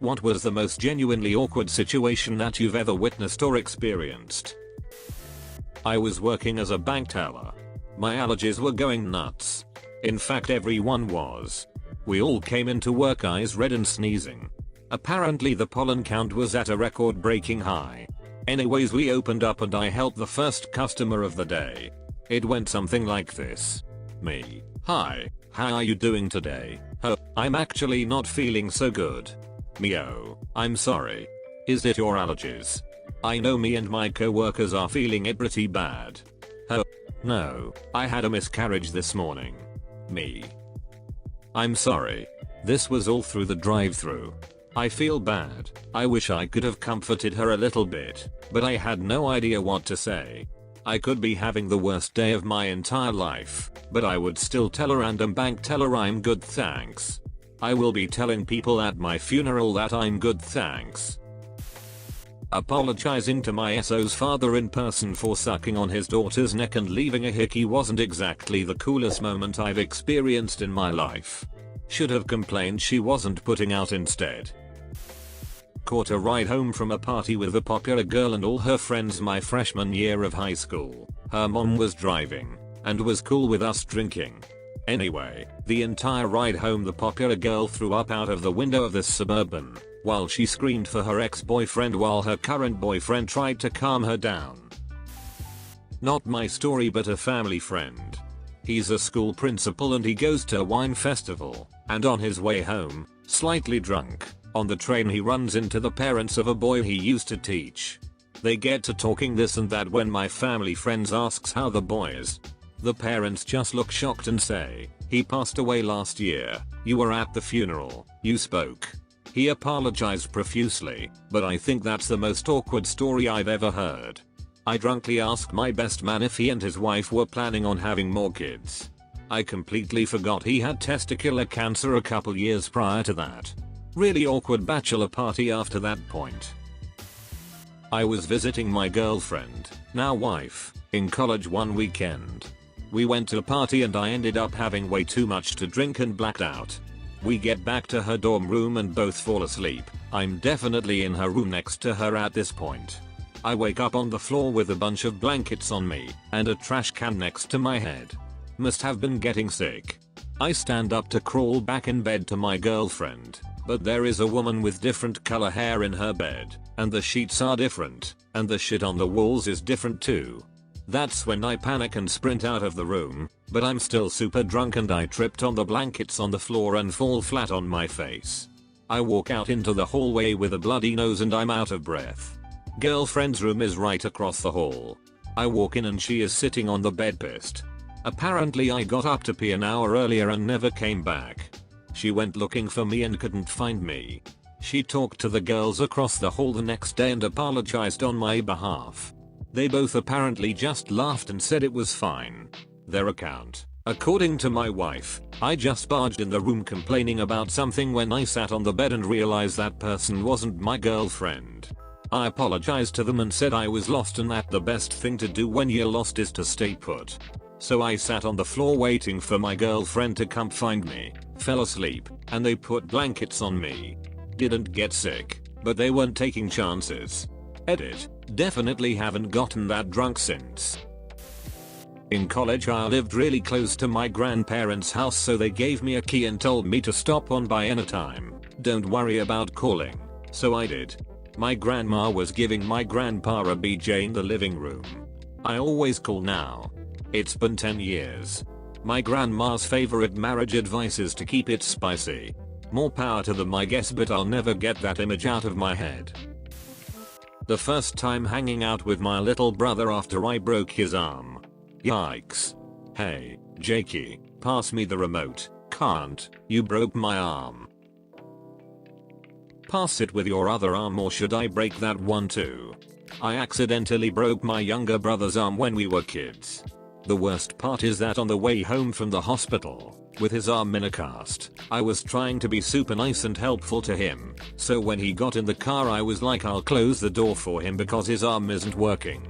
What was the most genuinely awkward situation that you've ever witnessed or experienced? I was working as a bank teller. My allergies were going nuts. In fact, everyone was. We all came into work eyes red and sneezing. Apparently the pollen count was at a record-breaking high. Anyways, we opened up and I helped the first customer of the day. It went something like this. Me. Hi, how are you doing today? Oh, I'm actually not feeling so good. Me, oh, I'm sorry. Is it your allergies? I know me and my co-workers are feeling it pretty bad. Oh, no, I had a miscarriage this morning. Me. I'm sorry. This was all through the drive-thru. I feel bad. I wish I could have comforted her a little bit, but I had no idea what to say. I could be having the worst day of my entire life, but I would still tell a random bank teller I'm good thanks. I will be telling people at my funeral that I'm good thanks. Apologizing to my SO's father in person for sucking on his daughter's neck and leaving a hickey wasn't exactly the coolest moment I've experienced in my life. Should have complained she wasn't putting out instead. Caught a ride home from a party with a popular girl and all her friends my freshman year of high school. Her mom was driving and was cool with us drinking. Anyway, the entire ride home the popular girl threw up out of the window of the Suburban while she screamed for her ex-boyfriend while her current boyfriend tried to calm her down. Not my story but a family friend. He's a school principal and he goes to a wine festival, and on his way home, slightly drunk, on the train he runs into the parents of a boy he used to teach. They get to talking this and that when my family friends asks how the boy is. The parents just look shocked and say, he passed away last year, you were at the funeral, you spoke. He apologized profusely, but I think that's the most awkward story I've ever heard. I drunkly asked my best man if he and his wife were planning on having more kids. I completely forgot he had testicular cancer a couple years prior to that. Really awkward bachelor party after that point. I was visiting my girlfriend, now wife, in college one weekend. We went to a party and I ended up having way too much to drink and blacked out. We get back to her dorm room and both fall asleep. I'm definitely in her room next to her at this point. I wake up on the floor with a bunch of blankets on me and a trash can next to my head. Must have been getting sick. I stand up to crawl back in bed to my girlfriend, but there is a woman with different color hair in her bed, and the sheets are different, and the shit on the walls is different too. That's when I panic and sprint out of the room, but I'm still super drunk and I tripped on the blankets on the floor and fall flat on my face. I walk out into the hallway with a bloody nose and I'm out of breath. Girlfriend's room is right across the hall. I walk in and she is sitting on the bed pissed. Apparently I got up to pee an hour earlier and never came back. She went looking for me and couldn't find me. She talked to the girls across the hall the next day and apologized on my behalf. They both apparently just laughed and said it was fine. Their account. According to my wife, I just barged in the room complaining about something when I sat on the bed and realized that person wasn't my girlfriend. I apologized to them and said I was lost and that the best thing to do when you're lost is to stay put. So I sat on the floor waiting for my girlfriend to come find me, fell asleep, and they put blankets on me. Didn't get sick, but they weren't taking chances. Edit. Definitely haven't gotten that drunk since. In college I lived really close to my grandparents' house so they gave me a key and told me to stop on by anytime. Don't worry about calling. So I did. My grandma was giving my grandpa a BJ in the living room. I always call now. It's been 10 years. My grandma's favorite marriage advice is to keep it spicy. More power to them I guess, but I'll never get that image out of my head. The first time hanging out with my little brother after I broke his arm. Yikes. Hey, Jakey, pass me the remote. Can't, you broke my arm. Pass it with your other arm or should I break that one too? I accidentally broke my younger brother's arm when we were kids. The worst part is that on the way home from the hospital, with his arm in a cast, I was trying to be super nice and helpful to him, so when he got in the car I was like I'll close the door for him because his arm isn't working.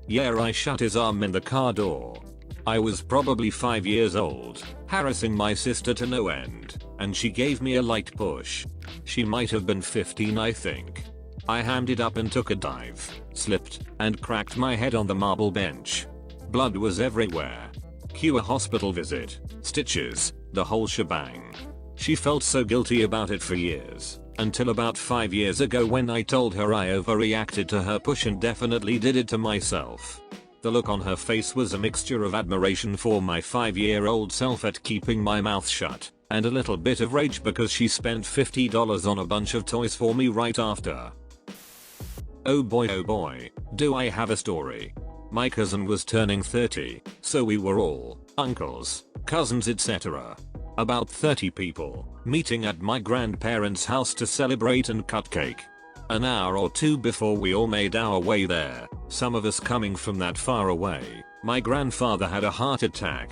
Yeah, I shut his arm in the car door. I was probably 5 years old, harassing my sister to no end, and she gave me a light push. She might have been 15, I think. I handed up and took a dive, slipped, and cracked my head on the marble bench. Blood was everywhere. Cue a hospital visit, stitches, the whole shebang. She felt so guilty about it for years, until about 5 years ago when I told her I overreacted to her push and definitely did it to myself. The look on her face was a mixture of admiration for my 5-year-old self at keeping my mouth shut, and a little bit of rage because she spent $50 on a bunch of toys for me right after. Oh boy, do I have a story. My cousin was turning 30, so we were all uncles, cousins, etc. About 30 people, meeting at my grandparents' house to celebrate and cut cake. An hour or two before we all made our way there, some of us coming from that far away, my grandfather had a heart attack.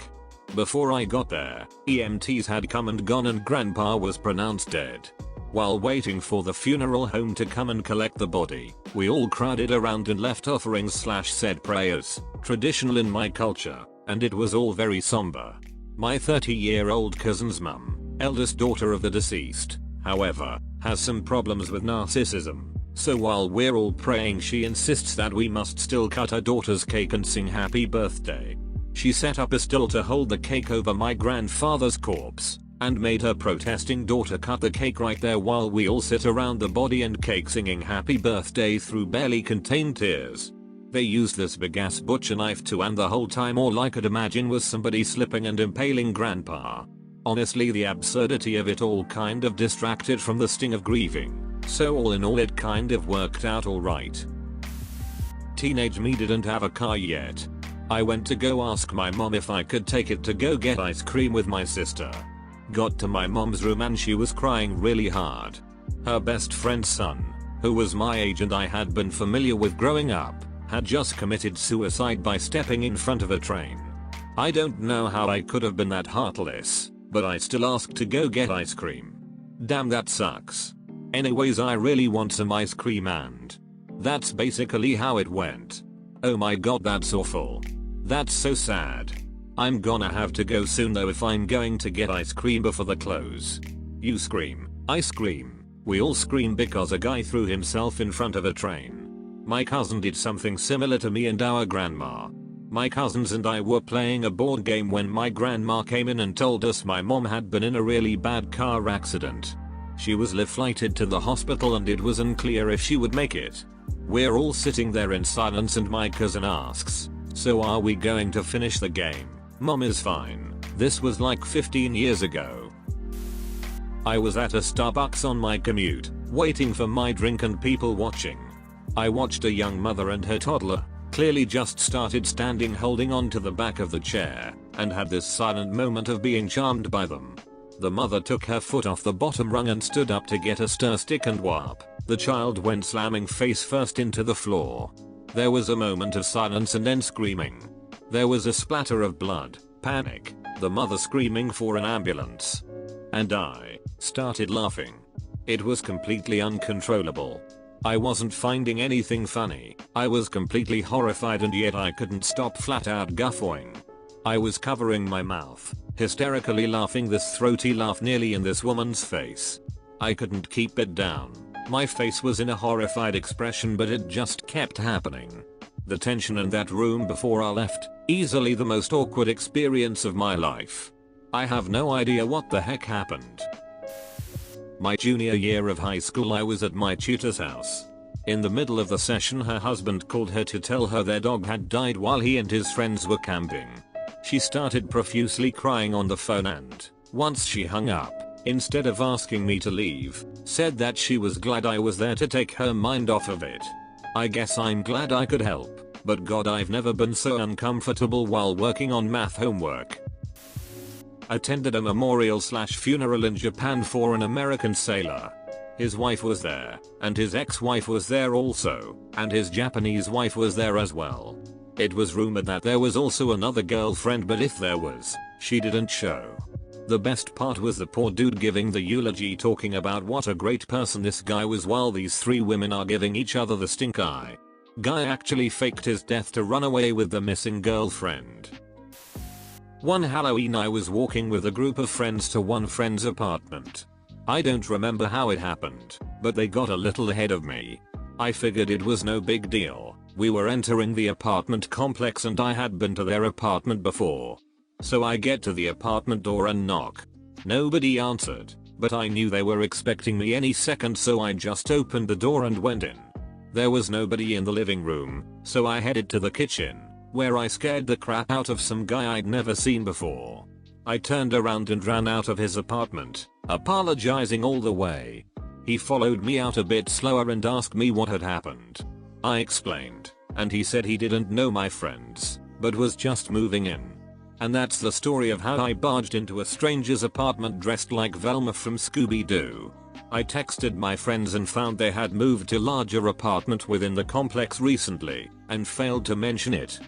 Before I got there, EMTs had come and gone and grandpa was pronounced dead. While waiting for the funeral home to come and collect the body, we all crowded around and left offerings / said prayers, traditional in my culture, and it was all very somber. My 30-year-old cousin's mum, eldest daughter of the deceased, however, has some problems with narcissism, so while we're all praying she insists that we must still cut her daughter's cake and sing happy birthday. She set up a stool to hold the cake over my grandfather's corpse, and made her protesting daughter cut the cake right there while we all sit around the body and cake singing happy birthday through barely contained tears. They used this big ass butcher knife too, and the whole time all I could imagine was somebody slipping and impaling grandpa. Honestly, the absurdity of it all kind of distracted from the sting of grieving, so all in all it kind of worked out alright. Teenage me didn't have a car yet. I went to go ask my mom if I could take it to go get ice cream with my sister. Got to my mom's room and she was crying really hard. Her best friend's son, who was my age and I had been familiar with growing up, had just committed suicide by stepping in front of a train. I don't know how I could have been that heartless, but I still asked to go get ice cream. Damn, that sucks. Anyways, I really want some ice cream and that's basically how it went. Oh my god, that's awful. That's so sad. I'm gonna have to go soon though if I'm going to get ice cream before the close. You scream, I scream, we all scream because a guy threw himself in front of a train. My cousin did something similar to me and our grandma. My cousins and I were playing a board game when my grandma came in and told us my mom had been in a really bad car accident. She was life-flighted to the hospital and it was unclear if she would make it. We're all sitting there in silence and my cousin asks, "So are we going to finish the game?" Mom is fine. This was like 15 years ago. I was at a Starbucks on my commute, waiting for my drink and people watching. I watched a young mother and her toddler, clearly just started standing holding on to the back of the chair, and had this silent moment of being charmed by them. The mother took her foot off the bottom rung and stood up to get a stir stick and whop. The child went slamming face first into the floor. There was a moment of silence and then screaming. There was a splatter of blood, panic, the mother screaming for an ambulance. And I started laughing. It was completely uncontrollable. I wasn't finding anything funny, I was completely horrified and yet I couldn't stop flat out guffawing. I was covering my mouth, hysterically laughing this throaty laugh nearly in this woman's face. I couldn't keep it down. My face was in a horrified expression but it just kept happening. The tension in that room before I left, easily the most awkward experience of my life. I have no idea what the heck happened. My junior year of high school, I was at my tutor's house. In the middle of the session, her husband called her to tell her their dog had died while he and his friends were camping. She started profusely crying on the phone and, once she hung up, instead of asking me to leave, said that she was glad I was there to take her mind off of it. I guess I'm glad I could help, but god, I've never been so uncomfortable while working on math homework. Attended a memorial/funeral in Japan for an American sailor. His wife was there, and his ex-wife was there also, and his Japanese wife was there as well. It was rumored that there was also another girlfriend, but if there was, she didn't show. The best part was the poor dude giving the eulogy, talking about what a great person this guy was while these three women are giving each other the stink eye. Guy actually faked his death to run away with the missing girlfriend. One Halloween I was walking with a group of friends to one friend's apartment. I don't remember how it happened, but they got a little ahead of me. I figured it was no big deal. We were entering the apartment complex and I had been to their apartment before. So I get to the apartment door and knock. Nobody answered, but I knew they were expecting me any second, so I just opened the door and went in. There was nobody in the living room, so I headed to the kitchen, where I scared the crap out of some guy I'd never seen before. I turned around and ran out of his apartment, apologizing all the way. He followed me out a bit slower and asked me what had happened. I explained, and he said he didn't know my friends, but was just moving in. And that's the story of how I barged into a stranger's apartment dressed like Velma from Scooby-Doo. I texted my friends and found they had moved to a larger apartment within the complex recently, and failed to mention it.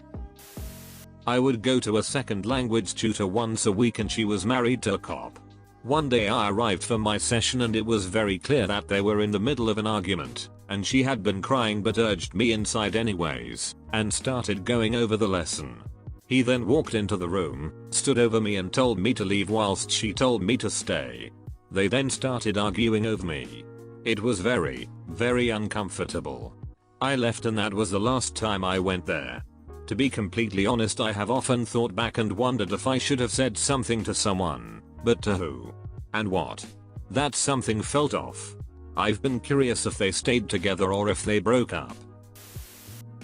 I would go to a second language tutor once a week and she was married to a cop. One day I arrived for my session and it was very clear that they were in the middle of an argument, and she had been crying but urged me inside anyways, and started going over the lesson. He then walked into the room, stood over me and told me to leave whilst she told me to stay. They then started arguing over me. It was very, very uncomfortable. I left and that was the last time I went there. To be completely honest, I have often thought back and wondered if I should have said something to someone, but to who? And what? That something felt off. I've been curious if they stayed together or if they broke up.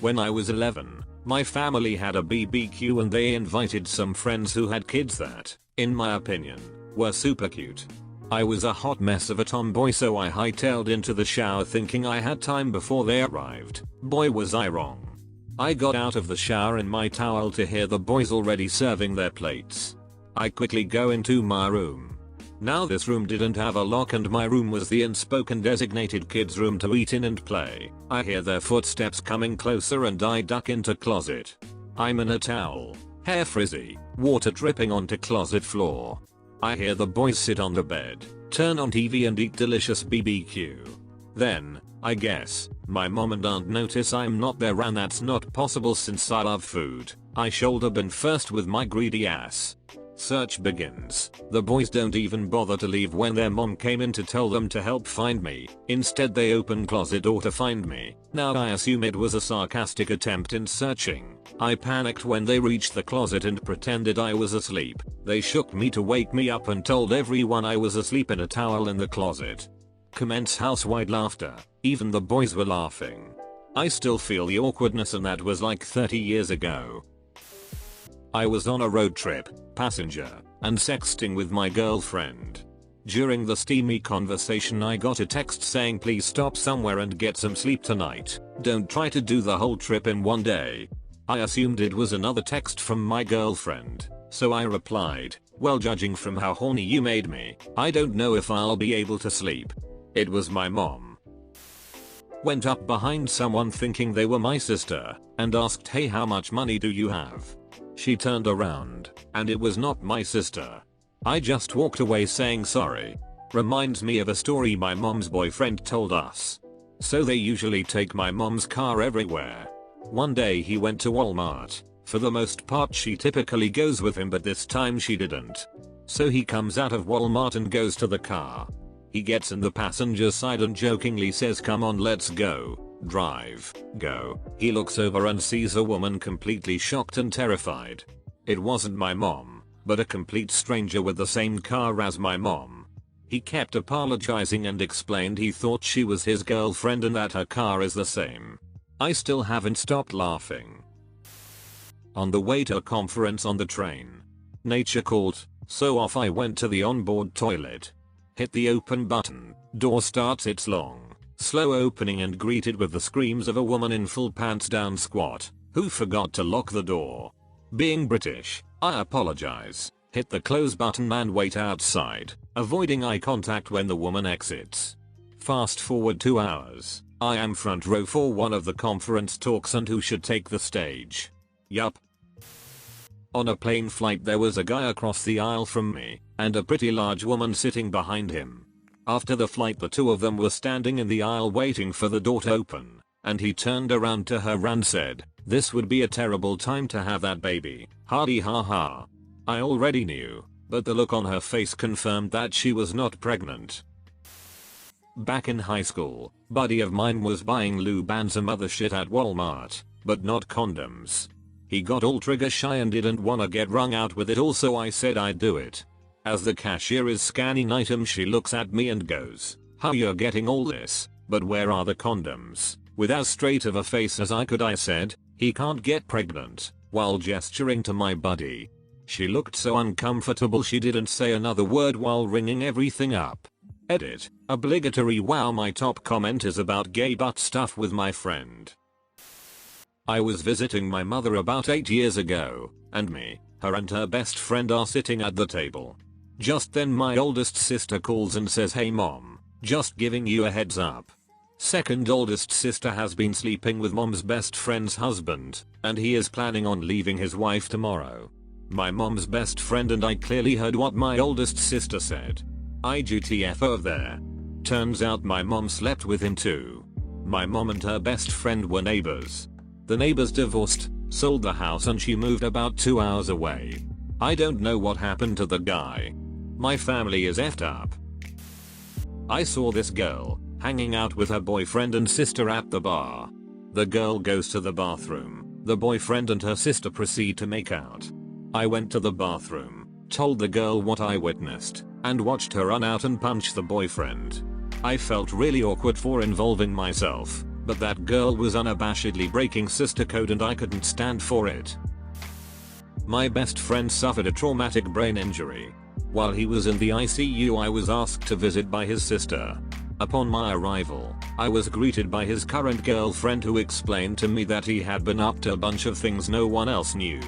When I was 11, my family had a BBQ and they invited some friends who had kids that, in my opinion, were super cute. I was a hot mess of a tomboy, so I hightailed into the shower thinking I had time before they arrived. Boy, was I wrong. I got out of the shower in my towel to hear the boys already serving their plates. I quickly go into my room. Now this room didn't have a lock and my room was the unspoken designated kids room to eat in and play. I hear their footsteps coming closer and I duck into closet. I'm in a towel, hair frizzy, water dripping onto closet floor. I hear the boys sit on the bed, turn on TV and eat delicious BBQ. Then, I guess, my mom and aunt notice I'm not there and that's not possible since I love food. I shoulder bin first with my greedy ass. Search begins. The boys don't even bother to leave when their mom came in to tell them to help find me. Instead they open closet door to find me. Now I assume it was a sarcastic attempt in searching. I panicked when they reached the closet and pretended I was asleep. They shook me to wake me up and told everyone I was asleep in a towel in the closet. Commence house-wide laughter. Even the boys were laughing. I still feel the awkwardness and that was like 30 years ago. I was on a road trip, passenger, and sexting with my girlfriend. During the steamy conversation I got a text saying please stop somewhere and get some sleep tonight. Don't try to do the whole trip in one day. I assumed it was another text from my girlfriend, so I replied, well, judging from how horny you made me, I don't know if I'll be able to sleep. It was my mom. Went up behind someone thinking they were my sister, and asked, hey, how much money do you have? She turned around, and it was not my sister. I just walked away saying sorry. Reminds me of a story my mom's boyfriend told us. So they usually take my mom's car everywhere. One day he went to Walmart. For the most part she typically goes with him, but this time she didn't. So he comes out of Walmart and goes to the car. He gets in the passenger side and jokingly says, come on, let's go. Drive. Go. He looks over and sees a woman completely shocked and terrified. It wasn't my mom, but a complete stranger with the same car as my mom. He kept apologizing and explained he thought she was his girlfriend and that her car is the same. I still haven't stopped laughing. On the way to a conference on the train. Nature called, so off I went to the onboard toilet. Hit the open button, door starts its long, slow opening and greeted with the screams of a woman in full pants down squat, who forgot to lock the door. Being British, I apologize, hit the close button and wait outside, avoiding eye contact when the woman exits. Fast forward 2 hours, I am front row for one of the conference talks and who should take the stage? Yup. On a plane flight there was a guy across the aisle from me, and a pretty large woman sitting behind him. After the flight the two of them were standing in the aisle waiting for the door to open, and he turned around to her and said, this would be a terrible time to have that baby, hardy ha ha. I already knew, but the look on her face confirmed that she was not pregnant. Back in high school, buddy of mine was buying lube and some other shit at Walmart, but not condoms. He got all trigger shy and didn't wanna get wrung out with it, also I said I'd do it. As the cashier is scanning items, she looks at me and goes, "How you're getting all this, but where are the condoms?" With as straight of a face as I could I said, "He can't get pregnant," while gesturing to my buddy. She looked so uncomfortable she didn't say another word while ringing everything up. Edit. Obligatory. Wow, my top comment is about gay butt stuff with my friend. I was visiting my mother about 8 years ago, and me, her and her best friend are sitting at the table. Just then my oldest sister calls and says, "Hey mom, just giving you a heads up. Second oldest sister has been sleeping with mom's best friend's husband, and he is planning on leaving his wife tomorrow." My mom's best friend and I clearly heard what my oldest sister said. IGTFO there. Turns out my mom slept with him too. My mom and her best friend were neighbors. The neighbors divorced, sold the house, and she moved about 2 hours away. I don't know what happened to the guy. My family is effed up. I saw this girl hanging out with her boyfriend and sister at the bar. The girl goes to the bathroom. The boyfriend and her sister proceed to make out. I went to the bathroom, told the girl what I witnessed, and watched her run out and punch the boyfriend. I felt really awkward for involving myself, but that girl was unabashedly breaking sister code and I couldn't stand for it. My best friend suffered a traumatic brain injury. While he was in the ICU, I was asked to visit by his sister. Upon my arrival, I was greeted by his current girlfriend, who explained to me that he had been up to a bunch of things no one else knew.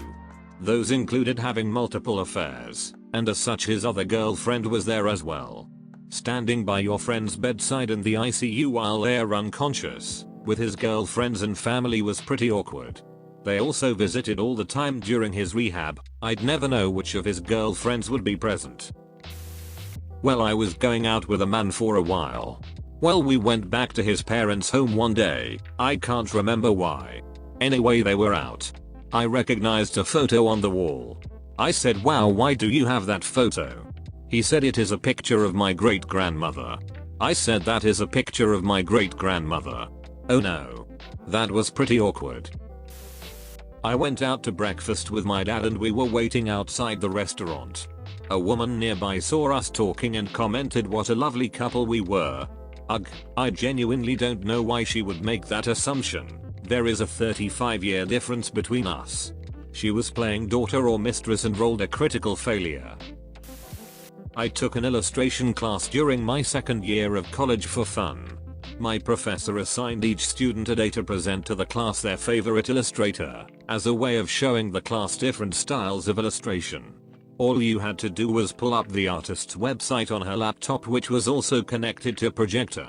Those included having multiple affairs, and as such his other girlfriend was there as well. Standing by your friend's bedside in the ICU while they're unconscious, with his girlfriends and family, was pretty awkward. They also visited all the time during his rehab. I'd never know which of his girlfriends would be present. Well, I was going out with a man for a while. Well, we went back to his parents' home one day. I can't remember why. Anyway, they were out. I recognized a photo on the wall. I said, "Wow, why do you have that photo?" He said, "It is a picture of my great grandmother." I said, "That is a picture of my great grandmother." Oh no. That was pretty awkward. I went out to breakfast with my dad and we were waiting outside the restaurant. A woman nearby saw us talking and commented what a lovely couple we were. Ugh, I genuinely don't know why she would make that assumption. There is a 35-year difference between us. She was playing daughter or mistress and rolled a critical failure. I took an illustration class during my second year of college for fun. My professor assigned each student a day to present to the class their favorite illustrator, as a way of showing the class different styles of illustration. All you had to do was pull up the artist's website on her laptop, which was also connected to a projector.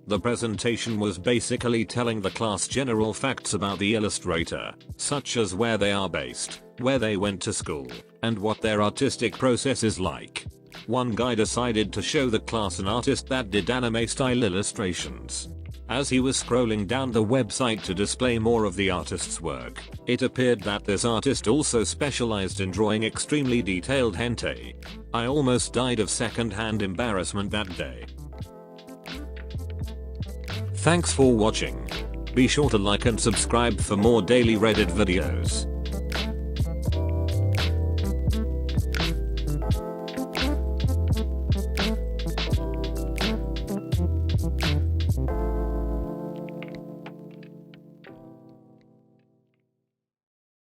The presentation was basically telling the class general facts about the illustrator, such as where they are based, where they went to school, and what their artistic process is like. One guy decided to show the class an artist that did anime-style illustrations. As he was scrolling down the website to display more of the artist's work, it appeared that this artist also specialized in drawing extremely detailed hentai. I almost died of second-hand embarrassment that day. Thanks for watching. Be sure to like and subscribe for more daily Reddit videos.